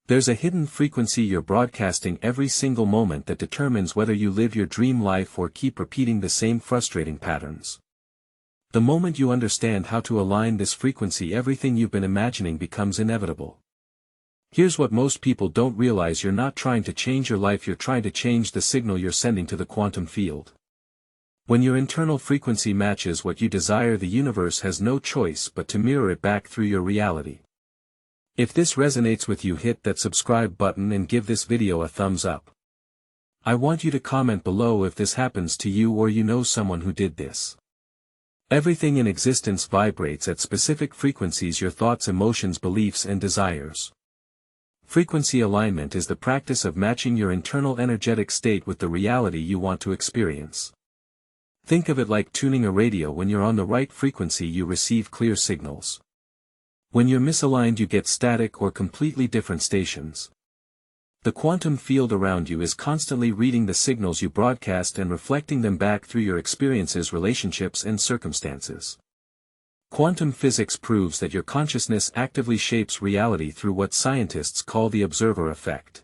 There's a hidden frequency you're broadcasting every single moment that determines whether you live your dream life or keep repeating the same frustrating patterns. The moment you understand how to align this frequency, everything you've been imagining becomes inevitable. Here's what most people don't realize: you're not trying to change your life, you're trying to change the signal you're sending to the quantum field. When your internal frequency matches what you desire, the universe has no choice but to mirror it back through your reality. If this resonates with you, hit that subscribe button and give this video a thumbs up. I want you to comment below if this happens to you or you know someone who did this. Everything in existence vibrates at specific frequencies: your thoughts, emotions, beliefs, and desires. Frequency alignment is the practice of matching your internal energetic state with the reality you want to experience. Think of it like tuning a radio. When you're on the right frequency, you receive clear signals. When you're misaligned, you get static or completely different stations. The quantum field around you is constantly reading the signals you broadcast and reflecting them back through your experiences, relationships, and circumstances. Quantum physics proves that your consciousness actively shapes reality through what scientists call the observer effect.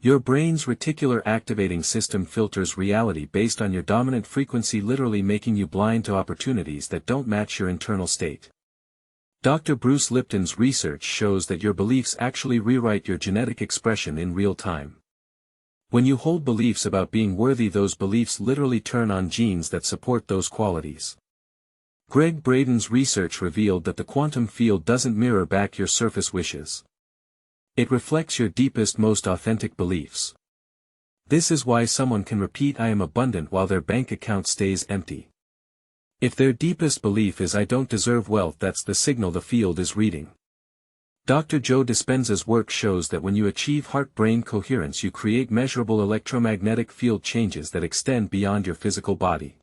Your brain's reticular activating system filters reality based on your dominant frequency, literally making you blind to opportunities that don't match your internal state. Dr. Bruce Lipton's research shows that your beliefs actually rewrite your genetic expression in real time. When you hold beliefs about being worthy, those beliefs literally turn on genes that support those qualities. Greg Braden's research revealed that the quantum field doesn't mirror back your surface wishes. It reflects your deepest, most authentic beliefs. This is why someone can repeat "I am abundant" while their bank account stays empty. If their deepest belief is "I don't deserve wealth," that's the signal the field is reading. Dr. Joe Dispenza's work shows that when you achieve heart-brain coherence, you create measurable electromagnetic field changes that extend beyond your physical body.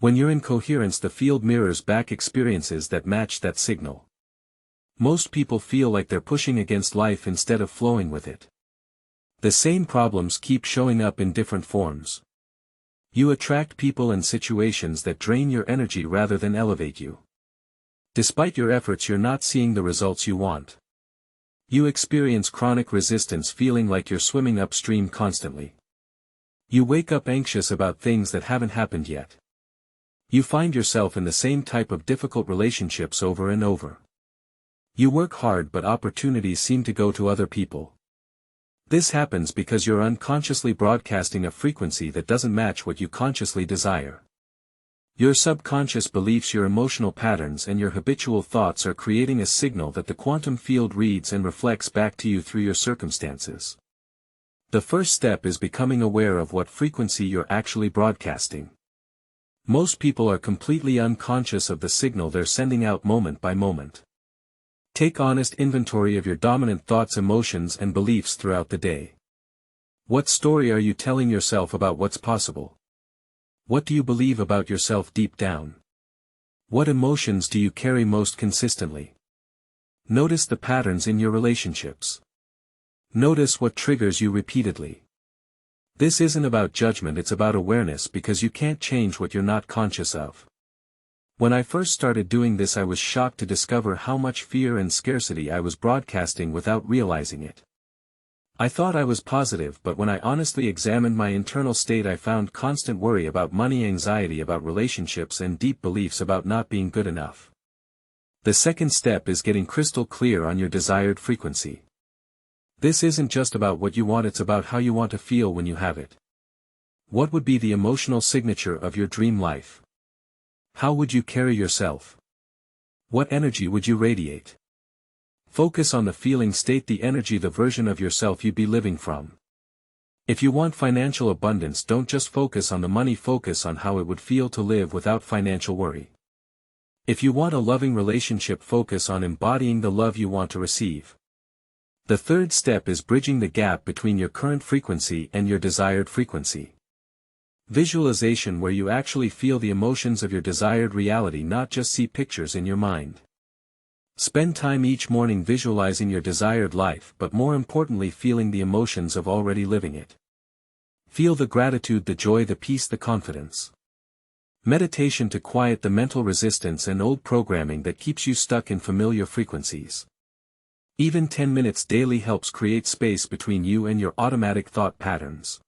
When you're in coherence, the field mirrors back experiences that match that signal. Most people feel like they're pushing against life instead of flowing with it. The same problems keep showing up in different forms. You attract people and situations that drain your energy rather than elevate you. Despite your efforts, you're not seeing the results you want. You experience chronic resistance, feeling like you're swimming upstream constantly. You wake up anxious about things that haven't happened yet. You find yourself in the same type of difficult relationships over and over. You work hard, but opportunities seem to go to other people. This happens because you're unconsciously broadcasting a frequency that doesn't match what you consciously desire. Your subconscious beliefs, your emotional patterns, and your habitual thoughts are creating a signal that the quantum field reads and reflects back to you through your circumstances. The first step is becoming aware of what frequency you're actually broadcasting. Most people are completely unconscious of the signal they're sending out moment by moment. Take honest inventory of your dominant thoughts, emotions, and beliefs throughout the day. What story are you telling yourself about what's possible? What do you believe about yourself deep down? What emotions do you carry most consistently? Notice the patterns in your relationships. Notice what triggers you repeatedly. This isn't about judgment, it's about awareness, because you can't change what you're not conscious of. When I first started doing this, I was shocked to discover how much fear and scarcity I was broadcasting without realizing it. I thought I was positive, but when I honestly examined my internal state, I found constant worry about money, anxiety about relationships, and deep beliefs about not being good enough. The second step is getting crystal clear on your desired frequency. This isn't just about what you want, it's about how you want to feel when you have it. What would be the emotional signature of your dream life? How would you carry yourself? What energy would you radiate? Focus on the feeling state, the energy, the version of yourself you'd be living from. If you want financial abundance, don't just focus on the money, focus on how it would feel to live without financial worry. If you want a loving relationship, focus on embodying the love you want to receive. The third step is bridging the gap between your current frequency and your desired frequency. Visualization, where you actually feel the emotions of your desired reality, not just see pictures in your mind. Spend time each morning visualizing your desired life, but more importantly, feeling the emotions of already living it. Feel the gratitude, the joy, the peace, the confidence. Meditation to quiet the mental resistance and old programming that keeps you stuck in familiar frequencies. Even 10 minutes daily helps create space between you and your automatic thought patterns.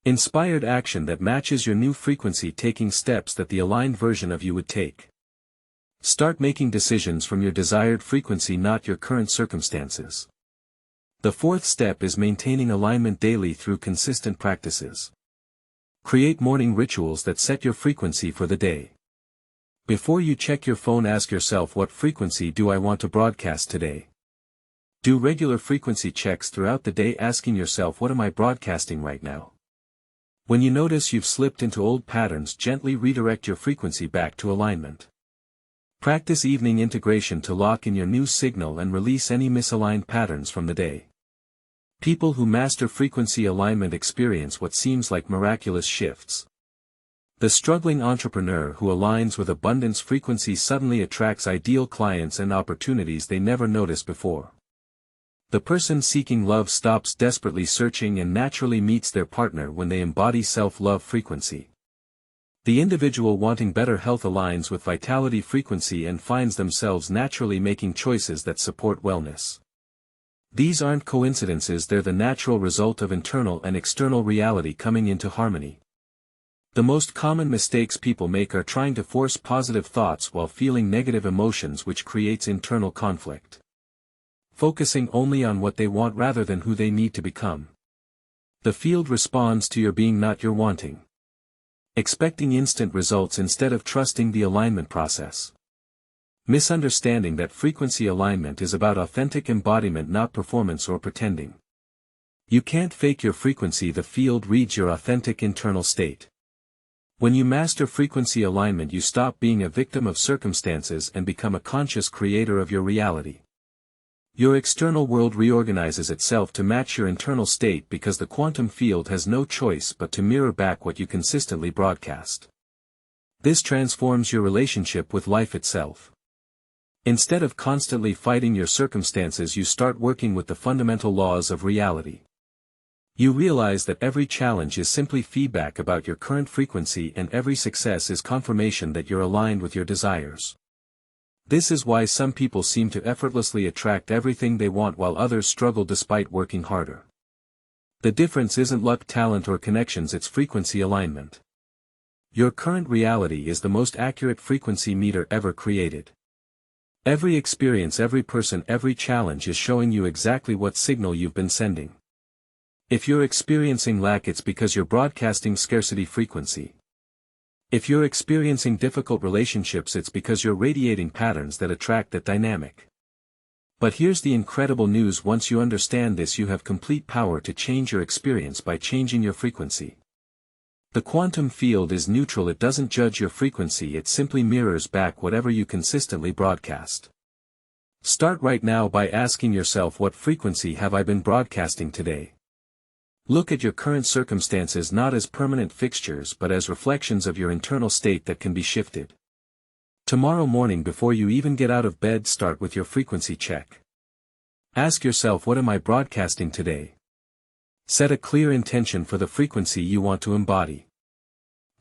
Inspired action that matches your new frequency, taking steps that the aligned version of you would take. Start making decisions from your desired frequency, not your current circumstances. The fourth step is maintaining alignment daily through consistent practices. Create morning rituals that set your frequency for the day. Before you check your phone, ask yourself, what frequency do I want to broadcast today? Do regular frequency checks throughout the day, asking yourself, what am I broadcasting right now? When you notice you've slipped into old patterns, gently redirect your frequency back to alignment. Practice evening integration to lock in your new signal and release any misaligned patterns from the day. People who master frequency alignment experience what seems like miraculous shifts. The struggling entrepreneur who aligns with abundance frequency suddenly attracts ideal clients and opportunities they never noticed before. The person seeking love stops desperately searching and naturally meets their partner when they embody self-love frequency. The individual wanting better health aligns with vitality frequency and finds themselves naturally making choices that support wellness. These aren't coincidences, they're the natural result of internal and external reality coming into harmony. The most common mistakes people make are trying to force positive thoughts while feeling negative emotions, which creates internal conflict. Focusing only on what they want rather than who they need to become. The field responds to your being, not your wanting. Expecting instant results instead of trusting the alignment process. Misunderstanding that frequency alignment is about authentic embodiment, not performance or pretending. You can't fake your frequency, the field reads your authentic internal state. When you master frequency alignment, you stop being a victim of circumstances and become a conscious creator of your reality. Your external world reorganizes itself to match your internal state because the quantum field has no choice but to mirror back what you consistently broadcast. This transforms your relationship with life itself. Instead of constantly fighting your circumstances, you start working with the fundamental laws of reality. You realize that every challenge is simply feedback about your current frequency, and every success is confirmation that you're aligned with your desires. This is why some people seem to effortlessly attract everything they want while others struggle despite working harder. The difference isn't luck, talent, or connections, it's frequency alignment. Your current reality is the most accurate frequency meter ever created. Every experience, every person, every challenge is showing you exactly what signal you've been sending. If you're experiencing lack, it's because you're broadcasting scarcity frequency. If you're experiencing difficult relationships, it's because you're radiating patterns that attract that dynamic. But here's the incredible news: once you understand this, you have complete power to change your experience by changing your frequency. The quantum field is neutral, it doesn't judge your frequency, it simply mirrors back whatever you consistently broadcast. Start right now by asking yourself, what frequency have I been broadcasting today? Look at your current circumstances not as permanent fixtures but as reflections of your internal state that can be shifted. Tomorrow morning, before you even get out of bed, start with your frequency check. Ask yourself, what am I broadcasting today? Set a clear intention for the frequency you want to embody.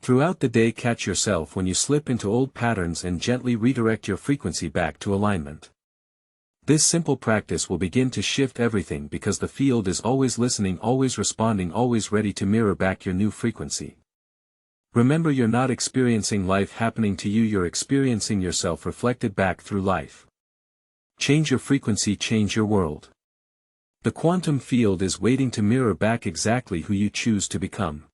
Throughout the day, catch yourself when you slip into old patterns and gently redirect your frequency back to alignment. This simple practice will begin to shift everything because the field is always listening, always responding, always ready to mirror back your new frequency. Remember, you're not experiencing life happening to you, you're experiencing yourself reflected back through life. Change your frequency, change your world. The quantum field is waiting to mirror back exactly who you choose to become.